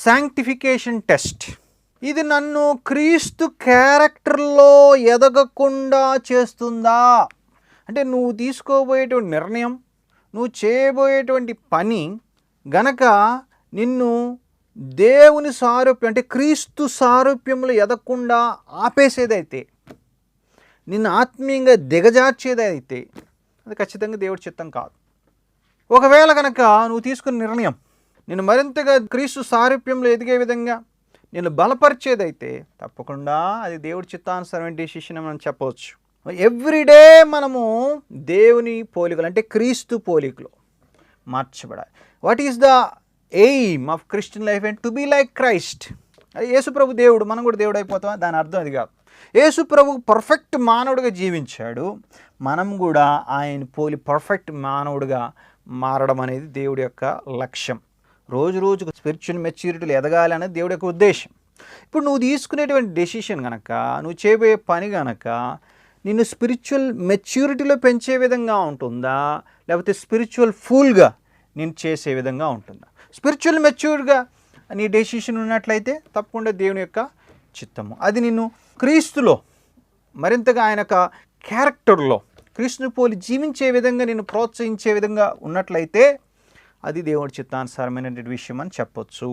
Sanctification test. ఇది నన్ను క్రీస్తు క్యారెక్టర్లో ఎదగకుండా చేస్తుందా? అంటే నువ్వు తీసుకోబోయేటువంటి నిర్ణయం, నువ్వు చేయబోయేటువంటి పని గనక నిన్ను దేవుని సారూప్యం అంటే క్రీస్తు సారూప్యంలో ఎదగకుండా ఆపేసేదైతే, నిన్ను ఆత్మీయంగా దిగజార్చేదైతే అది ఖచ్చితంగా దేవుడి చిత్తం కాదు. ఒకవేళ కనుక నువ్వు తీసుకున్న నిర్ణయం నిన్ను మరింతగా క్రీస్తు సారూప్యంలో ఎదిగే విధంగా నిన్ను బలపరిచేదైతే తప్పకుండా అది దేవుడి చిత్తానుసారమైన డెసిషన్ అని మనం చెప్పవచ్చు. ఎవ్రీడే మనము దేవుని పోలికలు అంటే క్రీస్తు పోలికలో మార్చబడాలి. What is the aim of Christian life and to be like Christ. అది యేసుప్రభు దేవుడు, మనం కూడా దేవుడు అయిపోతామా? దాని అర్థం అది కాదు. యేసుప్రభు పర్ఫెక్ట్ మానవుడిగా జీవించాడు, మనం కూడా ఆయన పోలి పర్ఫెక్ట్ మానవుడిగా మారడం అనేది దేవుడి యొక్క లక్ష్యం. రోజు రోజుకు స్పిరిచువల్ మెచ్యూరిటీలు ఎదగాలి అనేది దేవుడి యొక్క ఉద్దేశం. ఇప్పుడు నువ్వు తీసుకునేటువంటి డెసిషన్ కనుక, నువ్వు చేయబోయే పని కనుక నిన్ను స్పిరిచువల్ మెచ్యూరిటీలో పెంచే విధంగా ఉంటుందా, లేకపోతే స్పిరిచువల్ ఫూల్గా నేను చేసే విధంగా ఉంటుందా? స్పిరిచువల్ మెచ్యూర్గా నీ డెసిషన్ ఉన్నట్లయితే తప్పకుండా దేవుని యొక్క చిత్తము. అది నిన్ను క్రీస్తులో మరింతగా ఆయన యొక్క క్యారెక్టర్లో క్రీస్తుని పోలి జీవించే విధంగా నిన్ను ప్రోత్సహించే విధంగా ఉన్నట్లయితే అది దేవుడి చిత్తానుసారమైనటువంటి విషయం అని చెప్పొచ్చు.